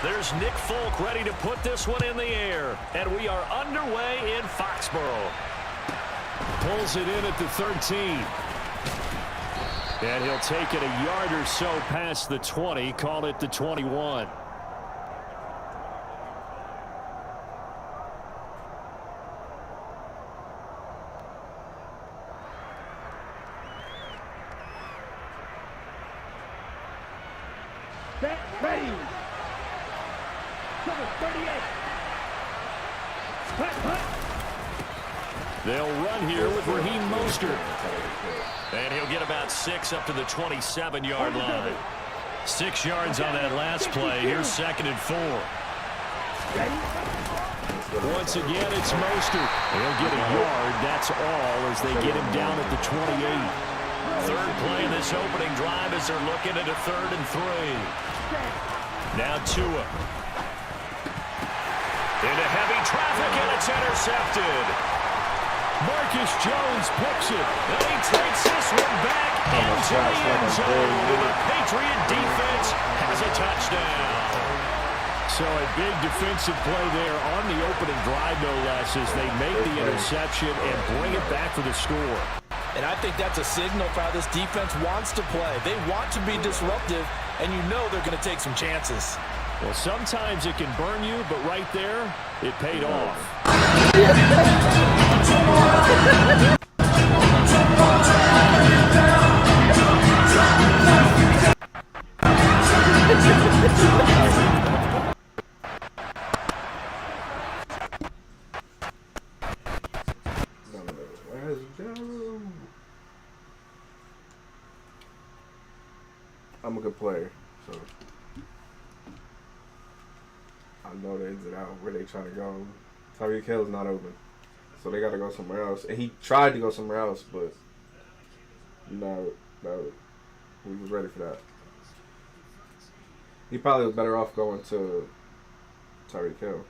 There's Nick Folk ready to put this one in the air. And we are underway in Foxborough. Pulls it in at the 13. And he'll take it a yard or so past the 20. Call it the 21. Ready. Number 38. They'll run here with Raheem Mostert. And he'll get about 6 up to the 27-yard line. 6 yards on that last play. Here's 2nd and 4. Once again, it's Mostert. He'll get a yard. That's all as they get him down at the 28. Third play in this opening drive as they're looking at a 3rd and 3. Now Tua. Into heavy traffic, and it's intercepted. Marcus Jones picks it, and he takes this one back into the end zone. And the Patriot defense has a touchdown. So a big defensive play there on the opening drive, no less, as they make the interception and bring it back for the score. And I think that's a signal for how this defense wants to play. They want to be disruptive, and you know they're going to take some chances. Well, sometimes it can burn you, but right there, it paid off. I'm a good player, so I know the ins and outs where they trying to go. Tyreek Hill's not open, so they got to go somewhere else. And he tried to go somewhere else, but no, he was ready for that. He probably was better off going to Tyreek Hill.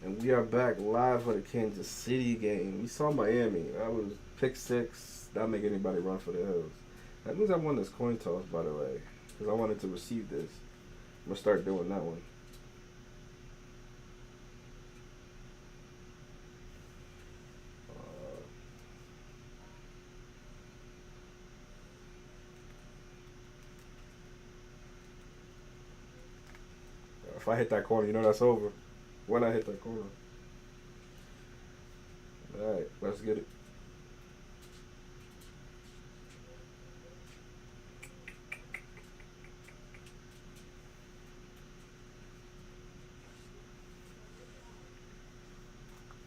And we are back live for the Kansas City game. We saw Miami. That was pick six. That'll make anybody run for the hills. That means I won this coin toss, by the way, because I wanted to receive this. I'm going to start doing that one. If I hit that corner, you know that's over. When I hit that corner. Alright, let's get it.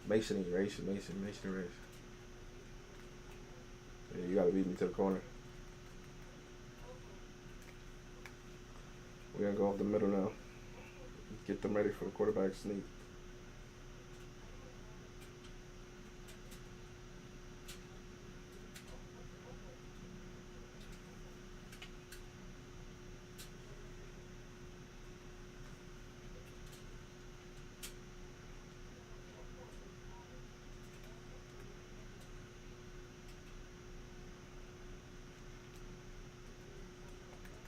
Mason erase. Yeah, you gotta beat me to the corner. We're gonna go off the middle now. Get them ready for the quarterback sneak.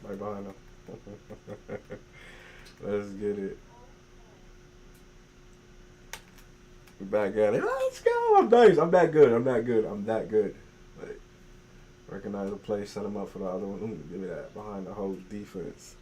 Right behind them. Let's get it. We're back at it. Let's go. I'm nice. I'm that good. Like, recognize the play, set him up for the other one. Ooh, give me that. Behind the whole defense.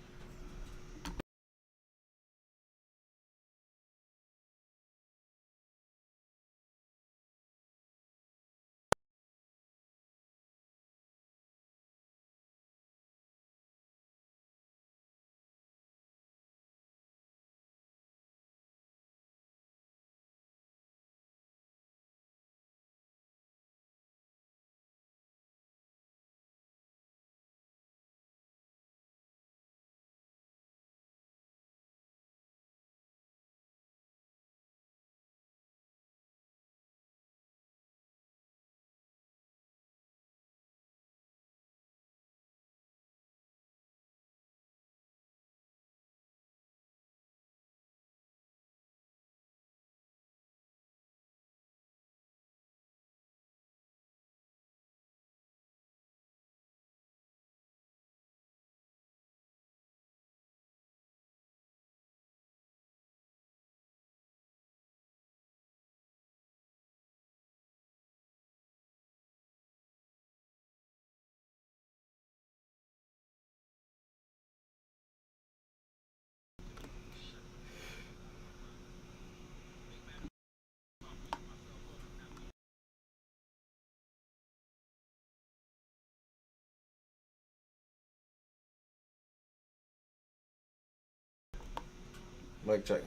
Mic check.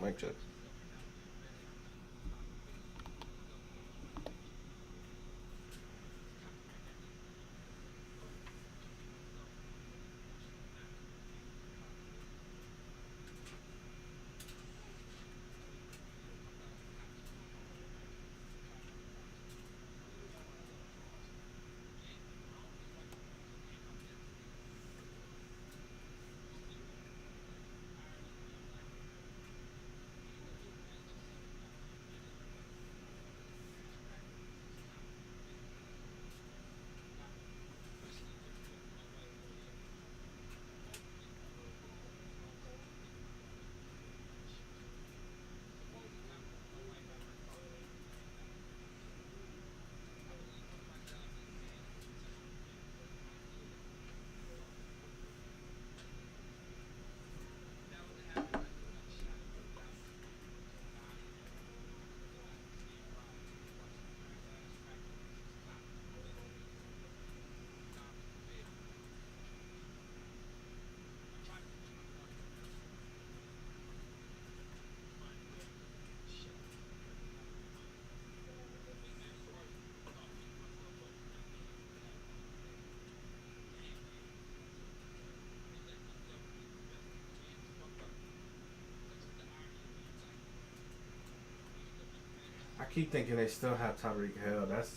I keep thinking they still have Tyreek Hill. That's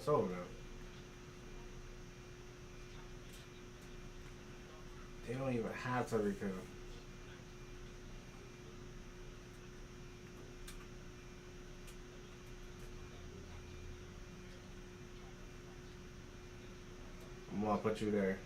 over now. They don't even have Tyreek Hill. I'll put you there.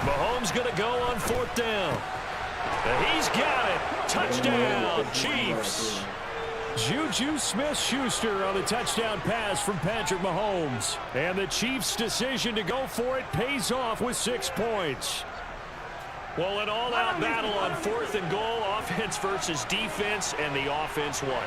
Mahomes going to go on 4th down. He's got it. Touchdown, Chiefs. Juju Smith-Schuster on the touchdown pass from Patrick Mahomes. And the Chiefs' decision to go for it pays off with 6 points. Well, an all-out battle on 4th and goal, offense versus defense, and the offense won.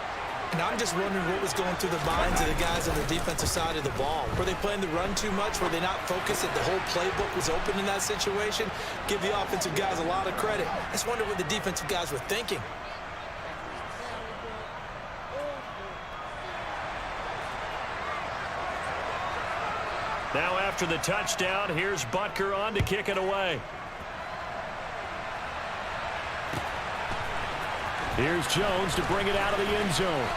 And I'm just wondering what was going through the minds of the guys on the defensive side of the ball. Were they playing the run too much? Were they not focused that the whole playbook was open in that situation? Give the offensive guys a lot of credit. I just wonder what the defensive guys were thinking. Now after the touchdown, here's Butker on to kick it away. Here's Jones to bring it out of the end zone.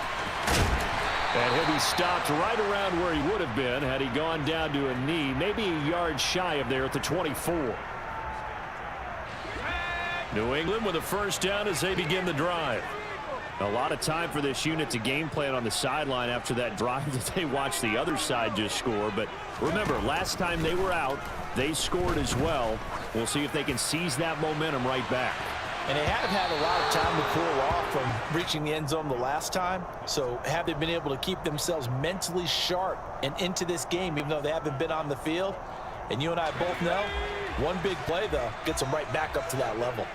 And he'll be stopped right around where he would have been had he gone down to a knee, maybe a yard shy of there at the 24. New England with a 1st down as they begin the drive. A lot of time for this unit to game plan on the sideline after that drive that they watched the other side just score. But remember, last time they were out, they scored as well. We'll see if they can seize that momentum right back. And they have had a lot of time to cool off from reaching the end zone the last time. So have they been able to keep themselves mentally sharp and into this game, even though they haven't been on the field? And you and I both know, one big play, though, gets them right back up to that level.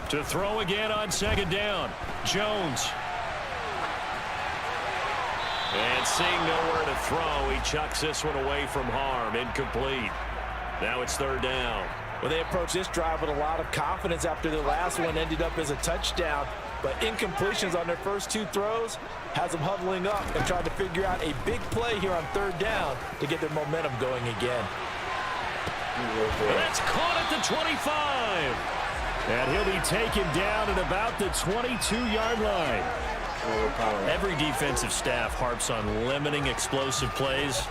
To throw again on 2nd down, Jones. And seeing nowhere to throw, he chucks this one away from harm. Incomplete. Now it's 3rd down. Well, they approached this drive with a lot of confidence after the last one ended up as a touchdown. But incompletions on their first 2 throws has them huddling up and trying to figure out a big play here on 3rd down to get their momentum going again. That's caught at the 25. And he'll be taken down at about the 22-yard line. Every defensive staff harps on limiting explosive plays.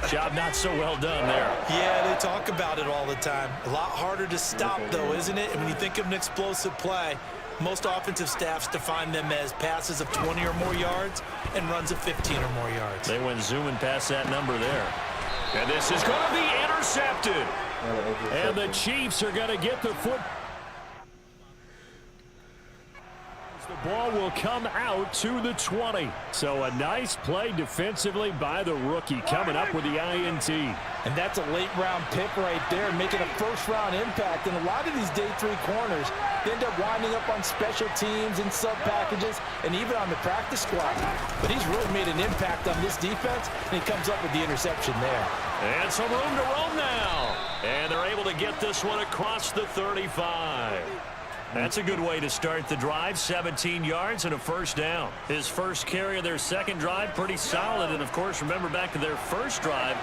Job not so well done there. Yeah, they talk about it all the time. A lot harder to stop, though, isn't it? And when you think of an explosive play, most offensive staffs define them as passes of 20 or more yards and runs of 15 or more yards. They went zooming past that number there. And this is going to be intercepted. And the Chiefs are going to get the foot. The ball will come out to the 20. So a nice play defensively by the rookie, coming up with the INT. And that's a late-round pick right there, making a first-round impact. And a lot of these day 3 corners, they end up winding up on special teams and sub-packages and even on the practice squad. But he's really made an impact on this defense, and he comes up with the interception there. And some room to roam now. And they're able to get this one across the 35. That's a good way to start the drive. 17 yards and a first down. His first carry of their second drive, pretty solid. And, of course, remember back to their first drive,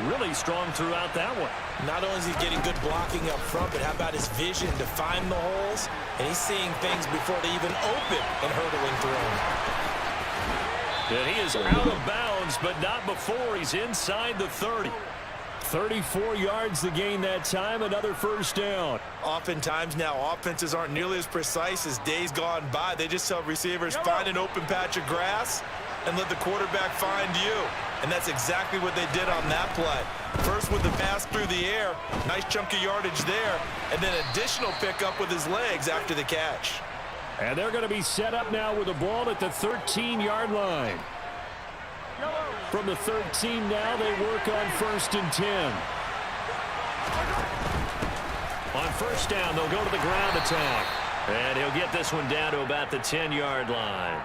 really strong throughout that one. Not only is he getting good blocking up front, but how about his vision to find the holes? And he's seeing things before they even open and hurdling through them. And he is out of bounds, but not before he's inside the 30. 34 yards to gain that time, another first down. Oftentimes now, offenses aren't nearly as precise as days gone by. They just tell receivers, find an open patch of grass and let the quarterback find you. And that's exactly what they did on that play. First with the pass through the air, nice chunk of yardage there, and then additional pickup with his legs after the catch. And they're going to be set up now with the ball at the 13-yard line. From the 13 now, they work on 1st and 10. On first down, they'll go to the ground attack. And he'll get this one down to about the 10-yard line.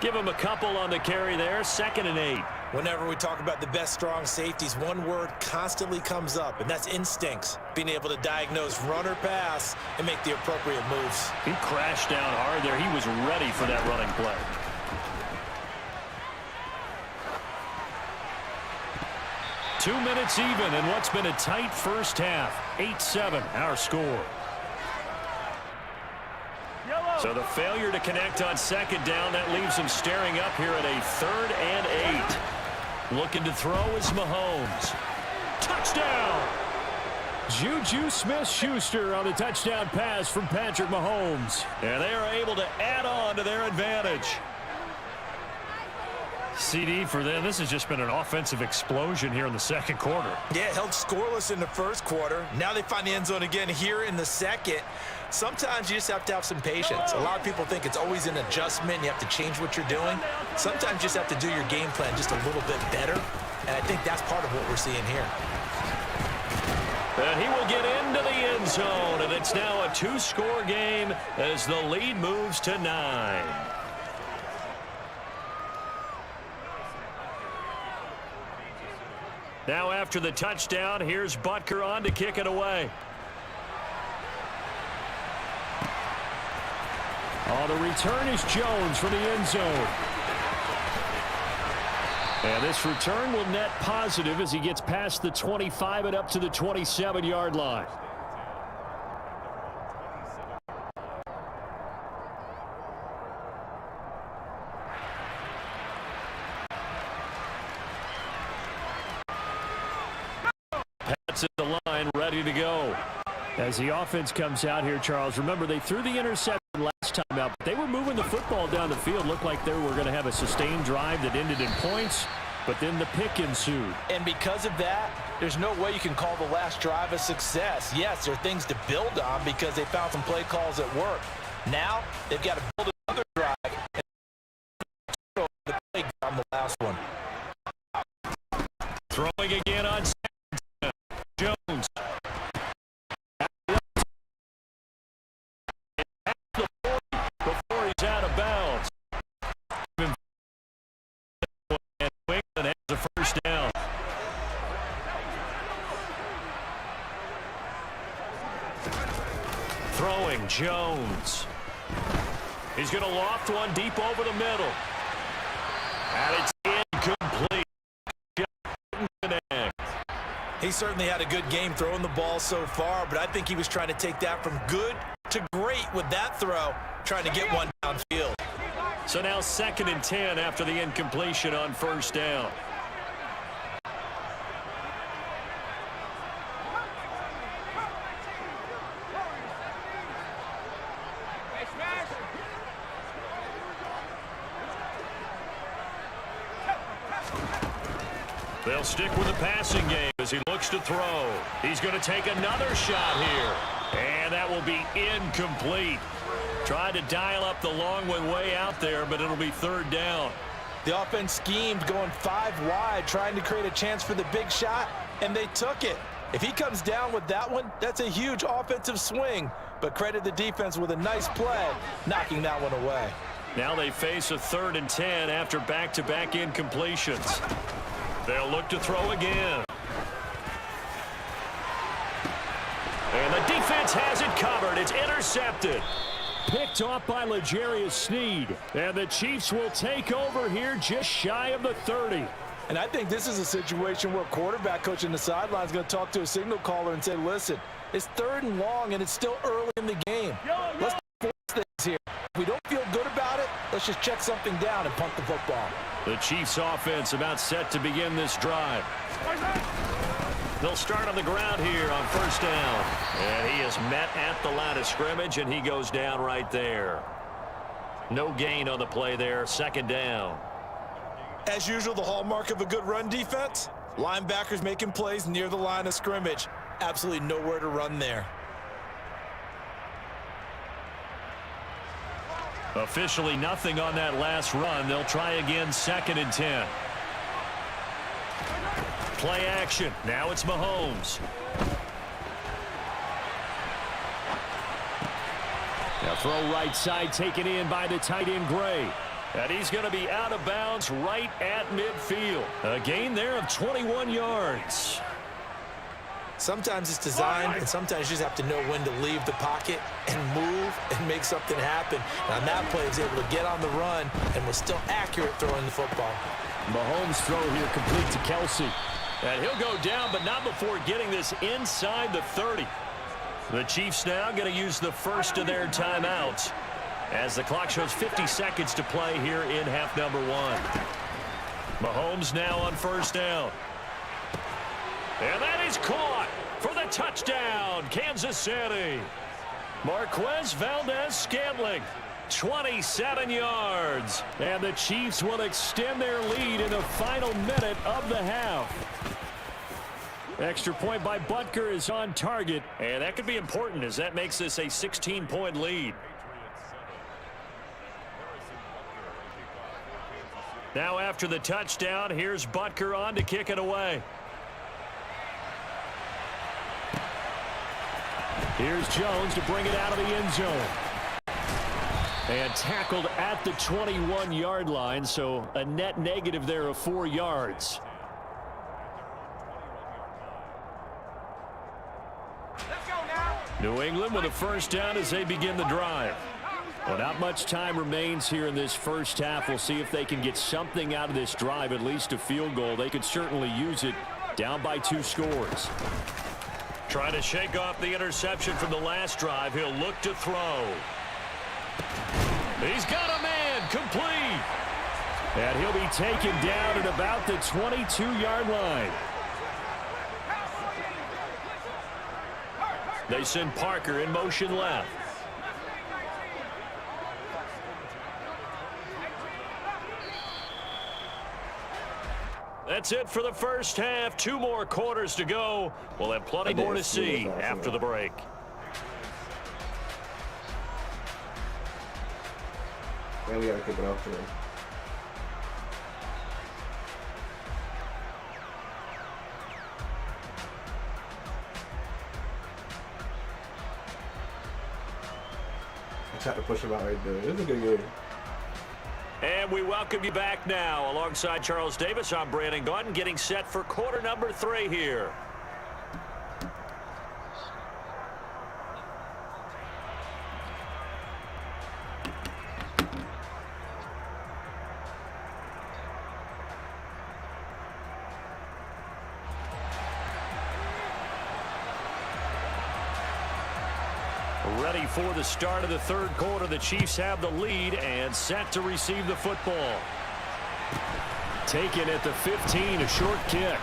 Give him a couple on the carry there, 2nd and 8. Whenever we talk about the best strong safeties, one word constantly comes up, and that's instincts. Being able to diagnose run or pass and make the appropriate moves. He crashed down hard there. He was ready for that running play. Two minutes even in what's been a tight first half. 8-7, our score. So the failure to connect on 2nd down, that leaves him staring up here at a 3rd and 8. Looking to throw is Mahomes. Touchdown! Juju Smith-Schuster on the touchdown pass from Patrick Mahomes. And they are able to add on to their advantage. CD for them. This has just been an offensive explosion here in the second quarter. Yeah, held scoreless in the first quarter. Now they find the end zone again here in the second. Sometimes you just have to have some patience. A lot of people think it's always an adjustment. You have to change what you're doing. Sometimes you just have to do your game plan just a little bit better. And I think that's part of what we're seeing here. And he will get into the end zone. And it's now a 2-score game as the lead moves to 9. Now after the touchdown, here's Butker on to kick it away. Oh, the return is Jones from the end zone. And this return will net positive as he gets past the 25 and up to the 27-yard line. At the line, ready to go. As the offense comes out here, Charles, remember they threw the interception last time out, but they were moving the football down the field. Looked like they were going to have a sustained drive that ended in points, but then the pick ensued. And because of that, there's no way you can call the last drive a success. Yes, there are things to build on because they found some play calls that work. Now, they've got to build another drive and the play on the last one. Throwing again on Jones. Before he's out of bounds. And England has a first down. Throwing Jones. He's going to loft one deep over the middle. And it's incomplete. He certainly had a good game throwing the ball so far, but I think he was trying to take that from good to great with that throw, trying to get one downfield. So now 2nd and 10 after the incompletion on first down. They'll stick with the passing game as he looks to throw. He's going to take another shot here. And that will be incomplete. Tried to dial up the long one way out there, but it'll be third down. The offense schemed going 5 wide, trying to create a chance for the big shot, and they took it. If he comes down with that one, that's a huge offensive swing. But credit the defense with a nice play, knocking that one away. Now they face a 3rd and 10 after back-to-back incompletions. They'll look to throw again. And the defense has it covered. It's intercepted. Picked off by L'Jarius Sneed. And the Chiefs will take over here just shy of the 30. And I think this is a situation where quarterback coach in the sideline is going to talk to a signal caller and say, listen, it's 3rd and long and it's still early in the game. Let's force things here. If we don't feel good about it, let's just check something down and punt the football. The Chiefs offense about set to begin this drive. They'll start on the ground here on 1st down. And he is met at the line of scrimmage, and he goes down right there. No gain on the play there, 2nd down. As usual, the hallmark of a good run defense, linebackers making plays near the line of scrimmage. Absolutely nowhere to run there. Officially nothing on that last run. They'll try again, 2nd and 10. Play action. Now it's Mahomes. Now throw right side taken in by the tight end Gray. And he's going to be out of bounds right at midfield. A gain there of 21 yards. Sometimes it's designed, and sometimes you just have to know when to leave the pocket and move and make something happen. And on that play, he was able to get on the run and was still accurate throwing the football. Mahomes' throw here complete to Kelsey. And he'll go down, but not before getting this inside the 30. The Chiefs now going to use the first of their timeouts as the clock shows 50 seconds to play here in half number 1. Mahomes now on 1st down. And that is caught for the touchdown, Kansas City. Marquez Valdez-Scantling, 27 yards. And the Chiefs will extend their lead in the final minute of the half. Extra point by Butker is on target, and that could be important as that makes this a 16-point lead. Now after the touchdown, here's Butker on to kick it away. Here's Jones to bring it out of the end zone. And tackled at the 21-yard line, so a net negative there of 4 yards. New England with a 1st down as they begin the drive. Well, not much time remains here in this first half. We'll see if they can get something out of this drive, at least a field goal. They could certainly use it down by 2 scores. Trying to shake off the interception from the last drive. He'll look to throw. He's got a man complete. And he'll be taken down at about the 22-yard line. They send Parker in motion left. That's it for the first half. 2 more quarters to go. We'll have plenty more to see after the break. And we got to kick it off today. I tried to push him out right there. This is a good game. And we welcome you back now. Alongside Charles Davis, I'm Brandon Gaudin, getting set for quarter number 3 here. Ready for the start of the 3rd quarter. The Chiefs have the lead and set to receive the football. Taken at the 15, a short kick.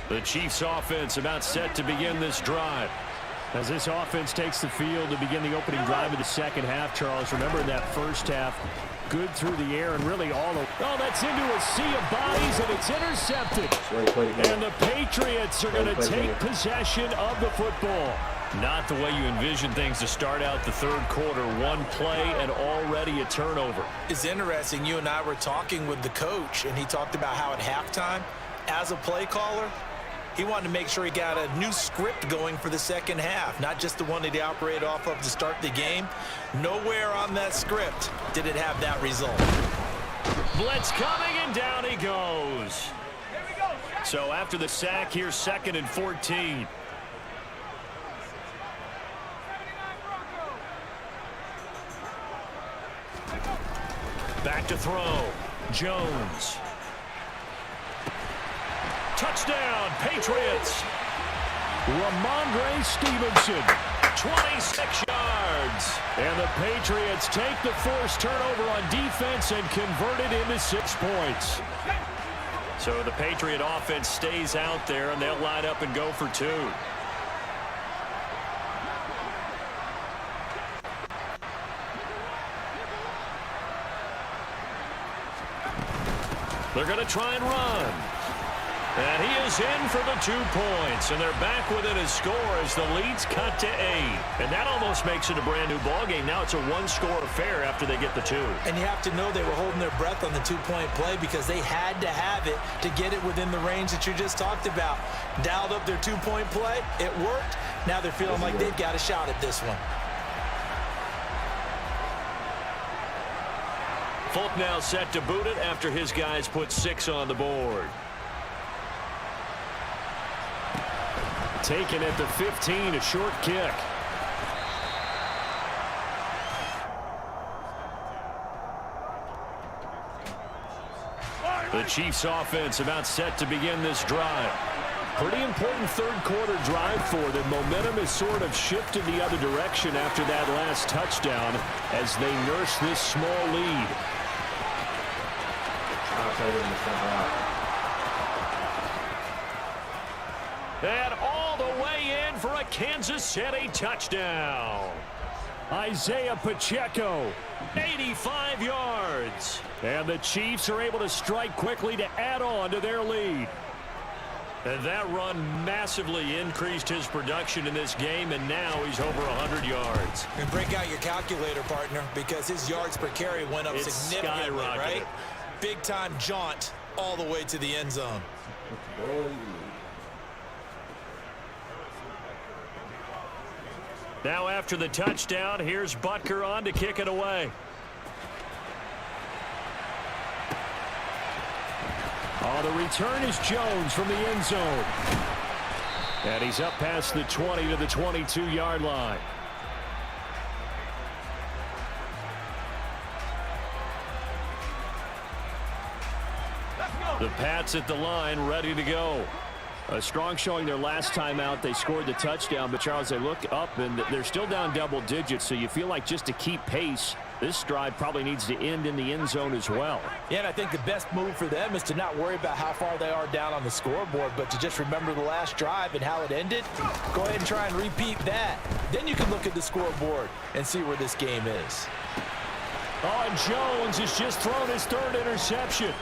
The Chiefs offense about set to begin this drive. As this offense takes the field to begin the opening drive of the second half, Charles, remember in that first half, good through the air and really all over. Oh, that's into a sea of bodies, and it's intercepted. And the Patriots are going to take possession of the football. Not the way you envision things to start out the third quarter. One play and already a turnover. It's interesting. You and I were talking with the coach, and he talked about how at halftime, as a play caller, he wanted to make sure he got a new script going for the second half, not just the one that he operated off of to start the game. Nowhere on that script did it have that result. Blitz coming, and down he goes. So after the sack, here's 2nd and 14. Back to throw. Jones. Touchdown, Patriots. Ramondre Stevenson. 26 yards. And the Patriots take the forced turnover on defense and convert it into 6 points. So the Patriot offense stays out there, and they'll line up and go for 2. They're going to try and run. And he is in for the 2 points. And they're back within a score as the lead's cut to 8. And that almost makes it a brand new ballgame. Now it's a 1-score affair after they get the 2. And you have to know they were holding their breath on the 2-point play because they had to have it to get it within the range that you just talked about. Dialed up their 2-point play. It worked. Now they're feeling like they've got a shot at this one. Folk now set to boot it after his guys put 6 on the board. Taken at the 15, a short kick. The Chiefs offense about set to begin this drive. Pretty important third quarter drive for them. Momentum has sort of shifted the other direction after that last touchdown as they nurse this small lead. And all the way in for a Kansas City touchdown. Isaiah Pacheco. 85 yards. And the Chiefs are able to strike quickly to add on to their lead. And that run massively increased his production in this game, and now he's over 100 yards. And break out your calculator, partner, because his yards per carry went up significantly, right? Big-time jaunt all the way to the end zone. Now after the touchdown, here's Butker on to kick it away. Oh, the return is Jones from the end zone. And he's up past the 20 to the 22-yard line. The Pats at the line, ready to go. A strong showing their last time out. They scored the touchdown, but Charles, they look up and they're still down double digits, so you feel like just to keep pace, this drive probably needs to end in the end zone as well. Yeah, and I think the best move for them is to not worry about how far they are down on the scoreboard, but to just remember the last drive and how it ended. Go ahead and try and repeat that. Then you can look at the scoreboard and see where this game is. Oh, and Jones has just thrown his 3rd interception.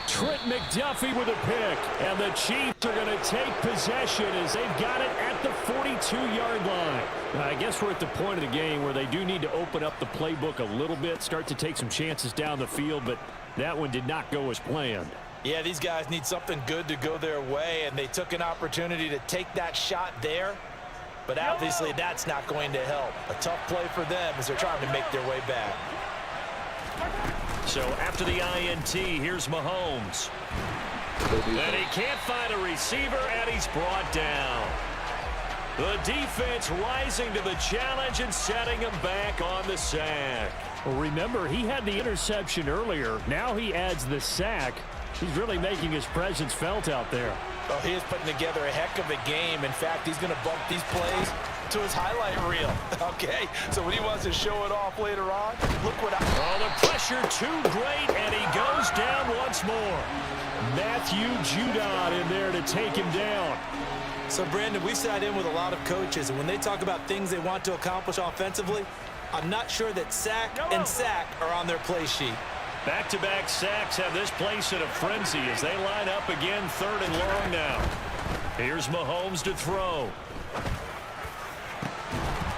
Trent McDuffie with a pick, and the Chiefs are going to take possession as they've got it at the 42-yard line. I guess we're at the point of the game where they do need to open up the playbook a little bit, start to take some chances down the field, but that one did not go as planned. Yeah, these guys need something good to go their way, and they took an opportunity to take that shot there, but obviously that's not going to help. A tough play for them as they're trying to make their way back. So after the INT, here's Mahomes. And he can't find a receiver, and he's brought down. The defense rising to the challenge and setting him back on the sack. Well, remember, he had the interception earlier. Now he adds the sack. He's really making his presence felt out there. Oh, he is putting together a heck of a game. In fact, he's going to bump these plays to his highlight reel. Okay, so when he wants to show it off later on, look what I... Oh, the pressure too great, and he goes down once more. Matthew Judon in there to take him down. So, Brandon, we sat in with a lot of coaches, and when they talk about things they want to accomplish offensively, I'm not sure that sack and sack are on their play sheet. Back-to-back sacks have this place in a frenzy as they line up again, 3rd and long now. Here's Mahomes to throw.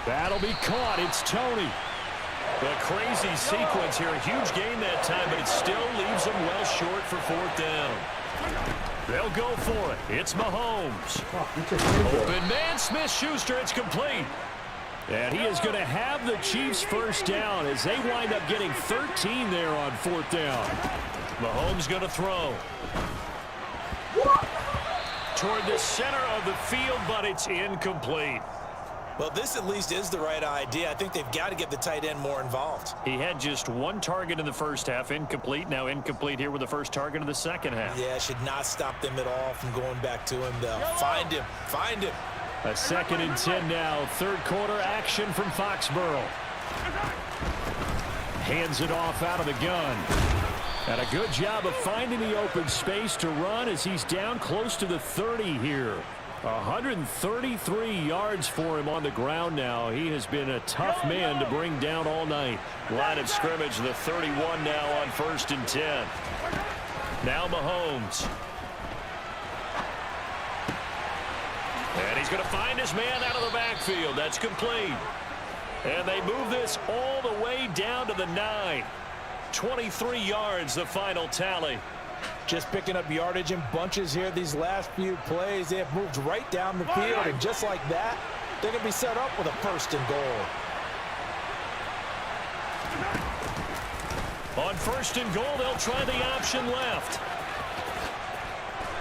That'll be caught. It's Tony. A crazy sequence here. A huge gain that time, but it still leaves them well short for 4th down. They'll go for it. It's Mahomes. Open man, Smith-Schuster. It's complete. And he is going to have the Chiefs first down as they wind up getting 13 there on 4th down. Mahomes going to throw. Toward the center of the field, but it's incomplete. Well, this at least is the right idea. I think they've got to get the tight end more involved. He had just 1 target in the first half, incomplete. Now incomplete here with the first target of the second half. Yeah, should not stop them at all from going back to him, though. Find him. Find him. A 2nd and 10 now. 3rd quarter action from Foxborough. Hands it off out of the gun. And a good job of finding the open space to run as he's down close to the 30 here. 133 yards for him on the ground now. He has been a tough man to bring down all night. Line of scrimmage, the 31 now on 1st and 10. Now Mahomes. And he's going to find his man out of the backfield. That's complete. And they move this all the way down to the 9. 23 yards, the final tally. Just picking up yardage in bunches here these last few plays. They have moved right down the field, and just like that, they're going to be set up with a 1st and goal. On 1st and goal, they'll try the option left.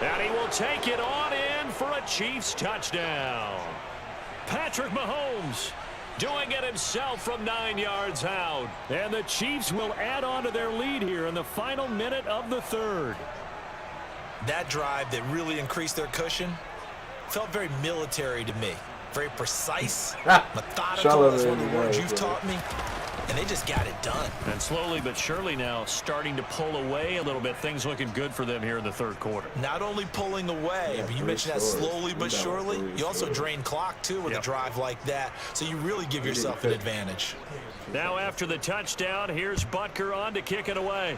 And he will take it on in for a Chiefs touchdown. Patrick Mahomes doing it himself from 9 yards out. And the Chiefs will add on to their lead here in the final minute of the 3rd. That drive that really increased their cushion felt very military to me. Very precise, methodical. That's one of the words you've taught me. And they just got it done. And slowly but surely now starting to pull away a little bit. Things looking good for them here in the 3rd quarter. Not only pulling away, but you mentioned that slowly but surely. You also drain clock, too, with a drive like that. So you really give yourself an advantage. Now after the touchdown, here's Butker on to kick it away.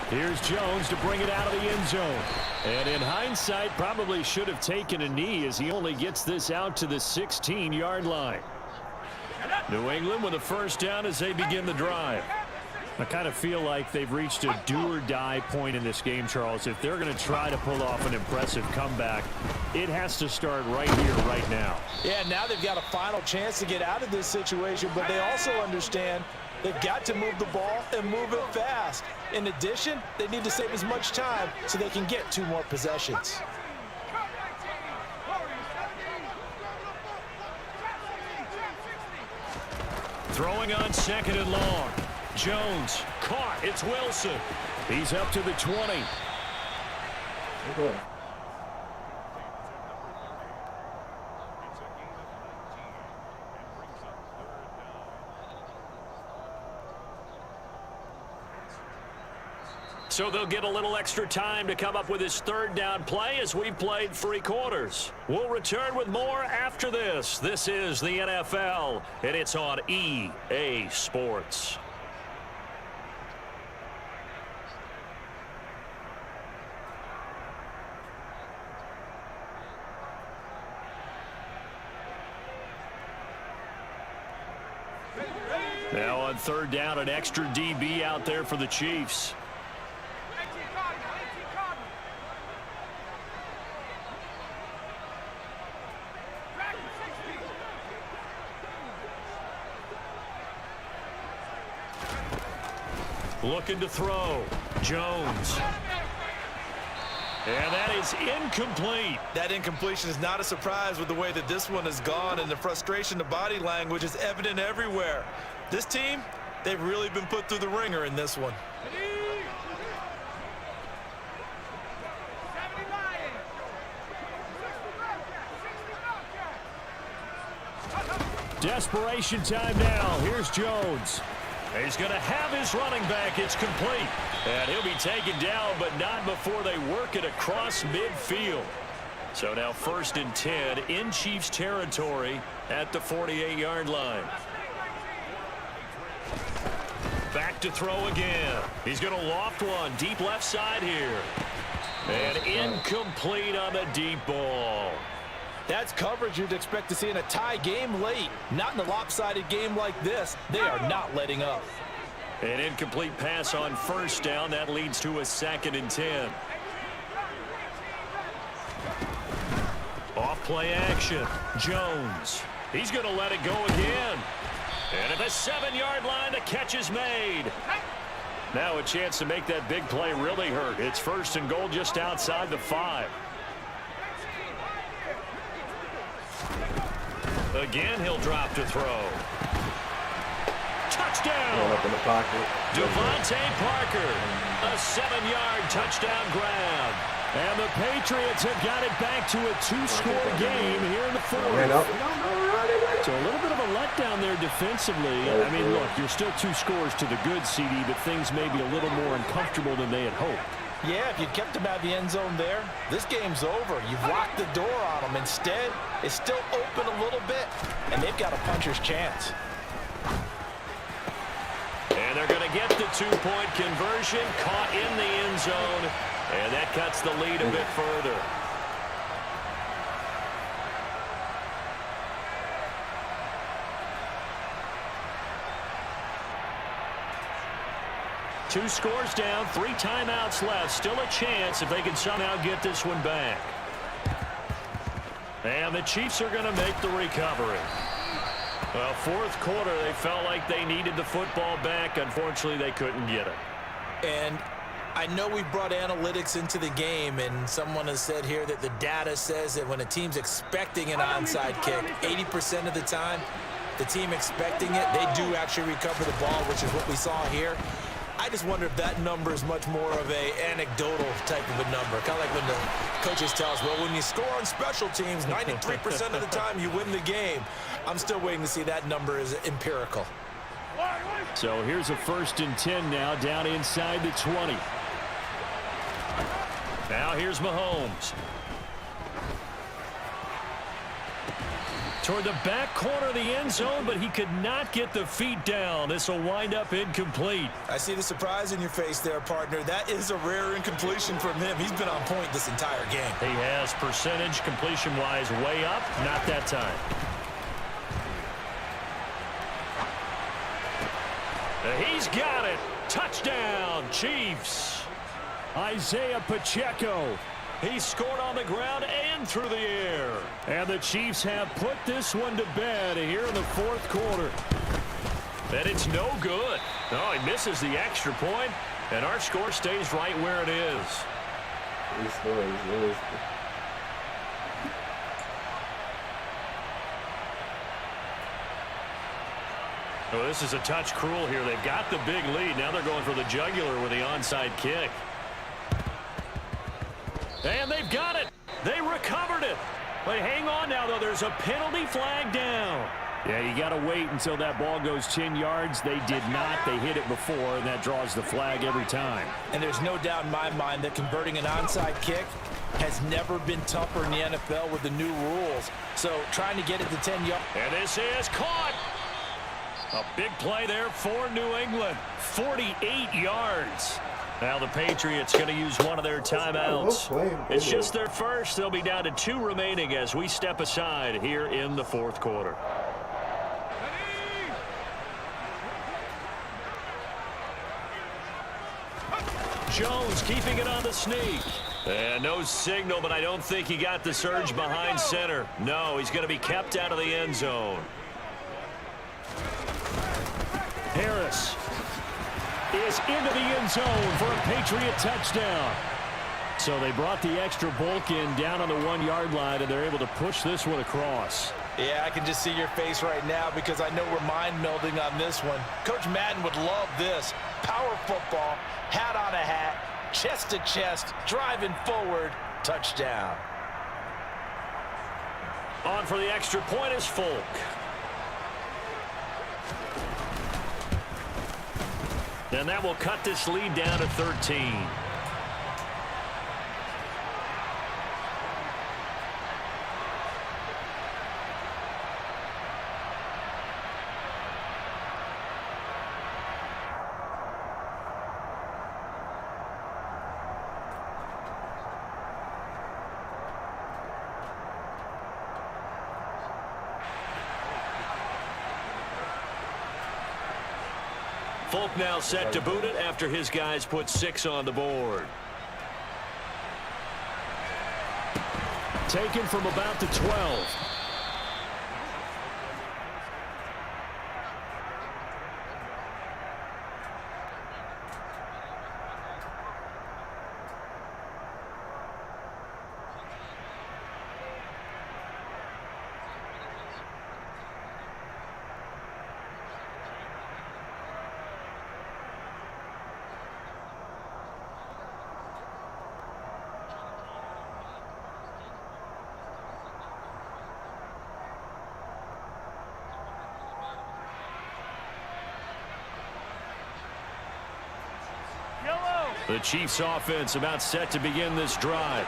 Here's Jones to bring it out of the end zone. And in hindsight, probably should have taken a knee as he only gets this out to the 16-yard line. New England with a 1st down as they begin the drive. I kind of feel like they've reached a do-or-die point in this game, Charles. If they're going to try to pull off an impressive comeback, it has to start right here, right now. Yeah, now they've got a final chance to get out of this situation, but they also understand they've got to move the ball and move it fast. In addition, they need to save as much time so they can get 2 more possessions. Throwing on 2nd and long. Jones caught. It's Wilson. He's up to the 20. Okay. So they'll get a little extra time to come up with his 3rd down play as we played 3 quarters. We'll return with more after this. This is the NFL, and it's on EA Sports. Now on 3rd down, an extra DB out there for the Chiefs. Looking to throw. Jones. And that is incomplete. That incompletion is not a surprise with the way that this one has gone, and the frustration, the body language is evident everywhere. This team, they've really been put through the ringer in this one. Desperation time now. Here's Jones. He's going to have his running back. It's complete. And he'll be taken down, but not before they work it across midfield. So now 1st and 10 in Chiefs territory at the 48-yard line. Back to throw again. He's going to loft one deep left side here. And incomplete on the deep ball. That's coverage you'd expect to see in a tie game late. Not in a lopsided game like this. They are not letting up. An incomplete pass on 1st down. That leads to a 2nd and 10. Off play action. Jones. He's going to let it go again. And at the 7-yard line, the catch is made. Now a chance to make that big play really hurt. It's 1st and goal just outside the 5. Again, he'll drop to throw. Touchdown! Up in the pocket. Devontae Parker. A 7-yard touchdown grab. And the Patriots have got it back to a 2-score game here in the 4th. So a little bit of a letdown there defensively. I mean, look, you're still 2 scores to the good, CD, but things may be a little more uncomfortable than they had hoped. Yeah, if you'd kept them out of the end zone there, this game's over. You've locked the door on them. Instead, it's still open a little bit, and they've got a puncher's chance. And they're going to get the 2-point conversion, caught in the end zone, and that cuts the lead a bit further. Two scores down, 3 timeouts left. Still a chance if they can somehow get this one back. And the Chiefs are going to make the recovery. Well, 4th quarter, they felt like they needed the football back. Unfortunately, they couldn't get it. And I know we brought analytics into the game, and someone has said here that the data says that when a team's expecting an onside kick, 80% of the time, the team expecting it, they do actually recover the ball, which is what we saw here. I just wonder if that number is much more of a anecdotal type of a number. Kind of like when the coaches tell us, well, when you score on special teams, 93% of the time you win the game. I'm still waiting to see that number is empirical. So here's a 1st and 10 now, down inside the 20. Now here's Mahomes. Toward the back corner of the end zone, but he could not get the feet down. This will wind up incomplete. I see the surprise in your face there, partner. That is a rare incompletion from him. He's been on point this entire game. He has percentage completion-wise way up. Not that time. He's got it. Touchdown, Chiefs. Isaiah Pacheco. He scored on the ground and through the air. And the Chiefs have put this one to bed here in the 4th quarter. And it's no good. Oh, he misses the extra point, and our score stays right where it is. Oh, this is a touch cruel here. They've got the big lead. Now they're going for the jugular with the onside kick. And they've got it. They recovered it. But hang on now, though. There's a penalty flag down. Yeah, you got to wait until that ball goes 10 yards. They did not. They hit it before, and that draws the flag every time. And there's no doubt in my mind that converting an onside kick has never been tougher in the NFL with the new rules. So trying to get it to 10 yards. And this is caught. A big play there for New England. 48 yards. Now the Patriots going to use one of their timeouts. It's just their first. They'll be down to 2 remaining as we step aside here in the 4th quarter. Jones keeping it on the sneak. And no signal, but I don't think he got the surge behind center. No, he's going to be kept out of the end zone. Harris is into the end zone for a Patriot touchdown. So they brought the extra bulk in down on the 1-yard line, and they're able to push this one across. Yeah, I can just see your face right now because I know we're mind melding on this one. Coach Madden would love this. Power football, hat on a hat, chest to chest, driving forward, touchdown. On for the extra point is Folk. And that will cut this lead down to 13. Folk now set to boot it after his guys put 6 on the board. Taken from about the 12. The Chiefs offense about set to begin this drive.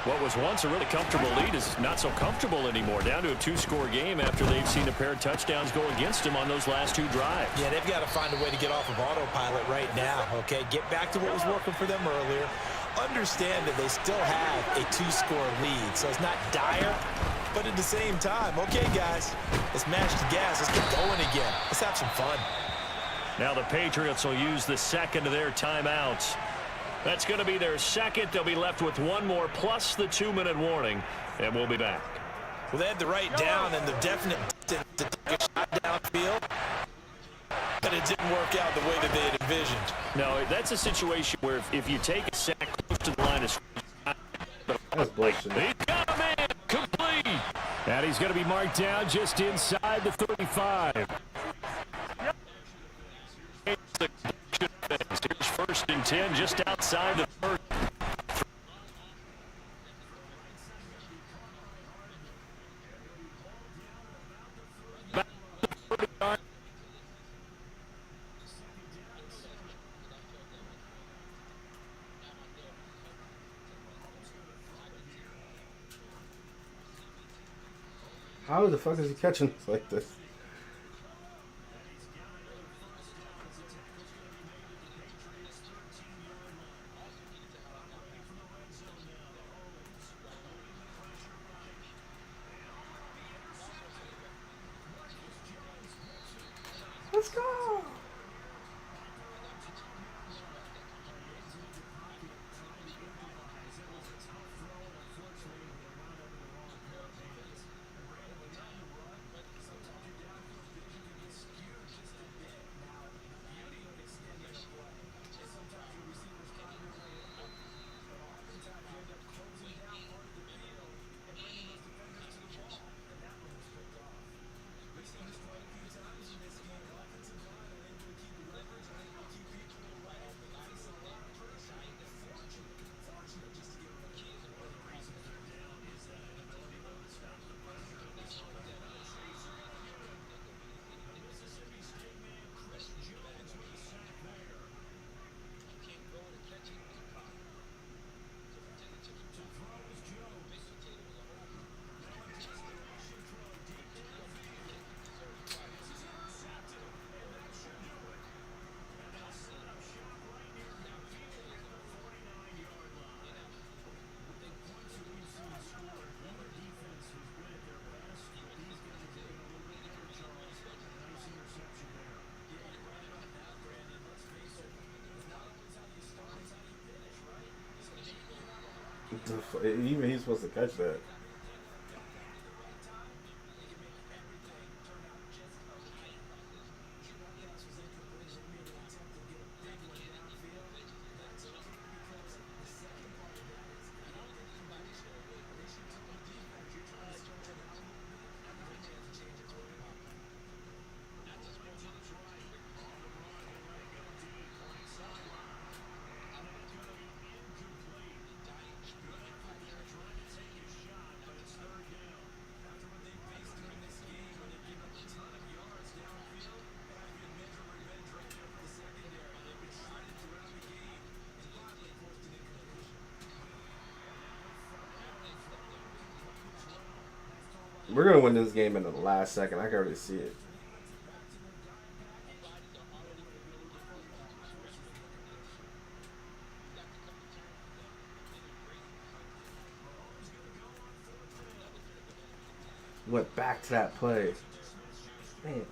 What was once a really comfortable lead is not so comfortable anymore. Down to a 2-score game after they've seen a pair of touchdowns go against them on those last 2 drives. Yeah, they've got to find a way to get off of autopilot right now, okay? Get back to what was working for them earlier. Understand that they still have a 2-score lead, so it's not dire, but at the same time, okay, guys, let's mash the gas. Let's get going again. Let's have some fun. Now the Patriots will use the second of their timeouts. That's going to be their second. They'll be left with 1 more plus the 2-minute warning, and we'll be back. Well, they had the right down and the definite to take a shot downfield, but it didn't work out the way that they had envisioned. No, that's a situation where if you take a sack close to the line of That's bullshit. he's got a man complete. And he's going to be marked down just inside the 35. Here's 1st and 10 just outside the 30. How the fuck is he catching this like this? Let's go! Even he's supposed to catch that. We're gonna win this game in the last second. I can already see it. Went back to that play. Man.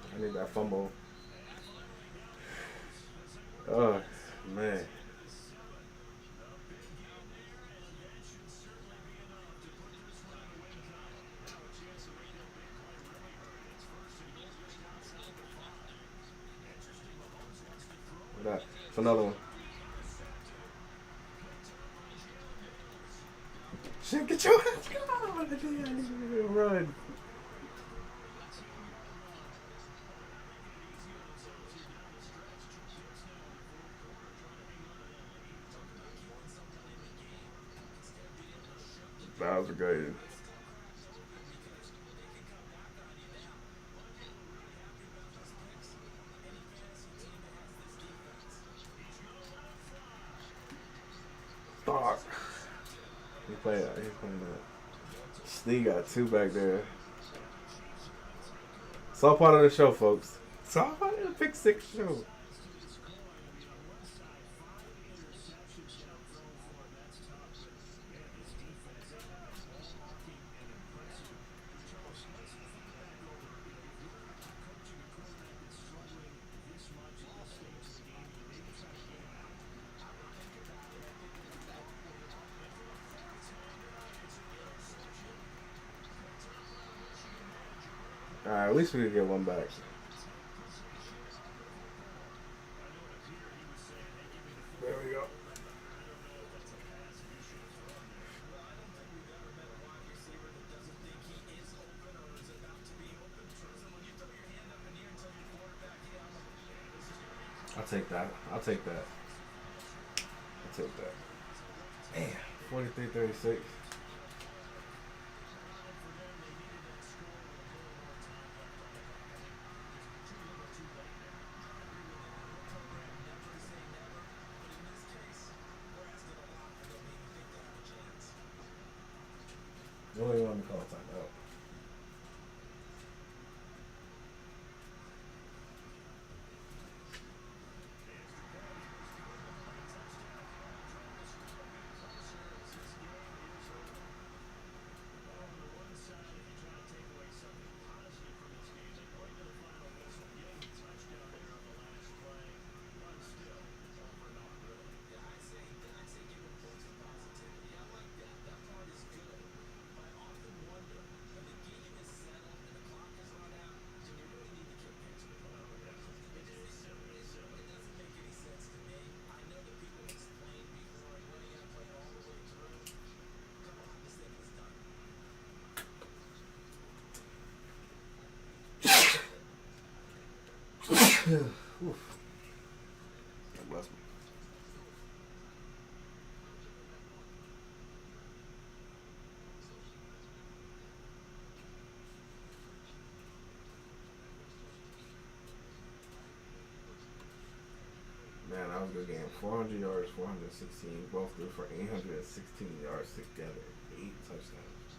I need that fumble. Oh, man. That's another one. Shit, get your ass going. Run. That was good. Fuck. He's playing that. Steve got two back there. It's all part of the show, folks. It's all part of the Pick Six show. Alright, at least we could get one back. There we go. I'll take that. I'll take that. I'll take that. Man, 43-36. You only want to call timeout. Oof. God bless me. Man, that was a good game. 400 yards, 416. Both threw for 816 yards together. 8 touchdowns.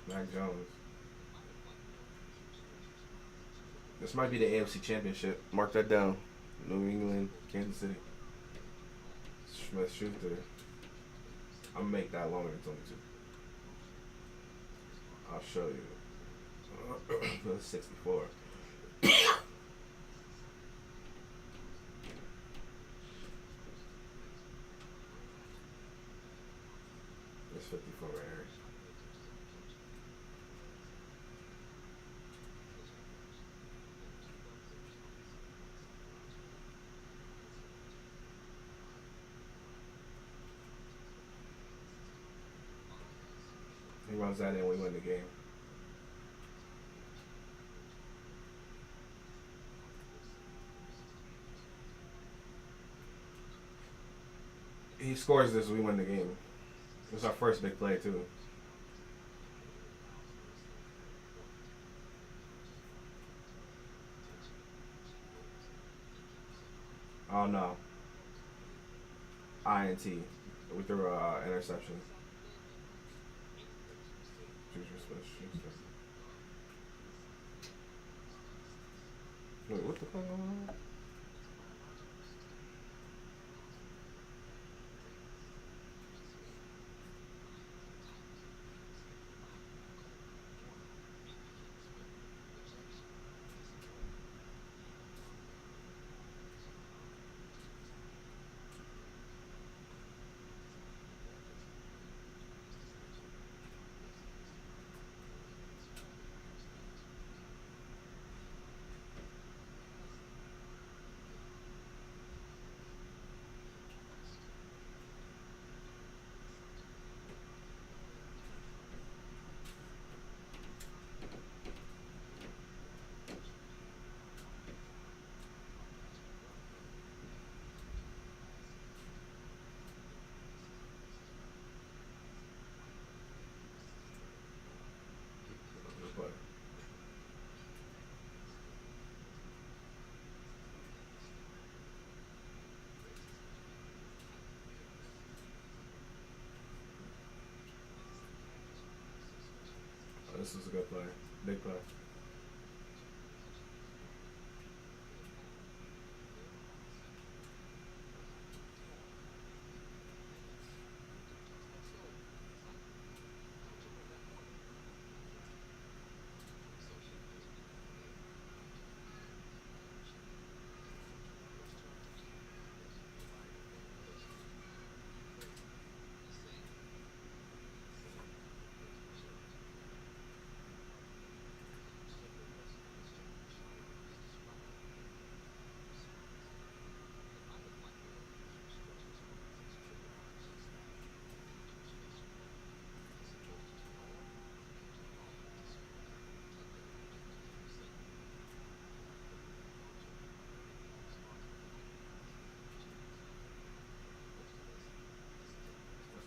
Mac Jones. This might be the AFC Championship. Mark that down. New England, Kansas City. Smith-Schuster. I'm going to make that longer than 22. I'll show you. That's 64. That's 54 right here. runs that in, we win the game. He scores this, we win the game. It's our first big play too. Oh no. INT. We threw an interception. Wait, what the fuck going on? This is a good play. Big play.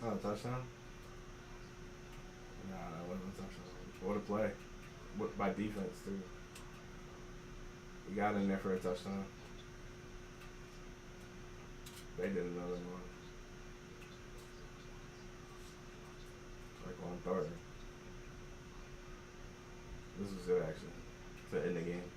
That's not a touchdown? Nah, that wasn't a touchdown. What a play. By defense, too. We got in there for a touchdown. They did another one. Like on third. This was it, actually. To end the game.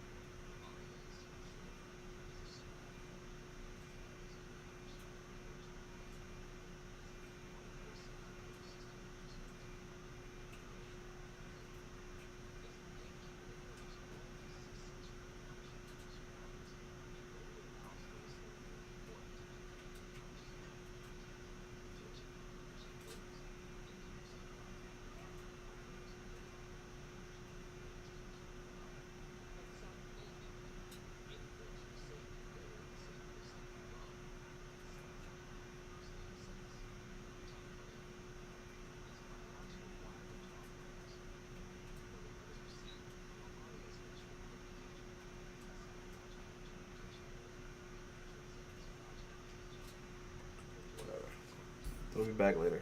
We'll be back later.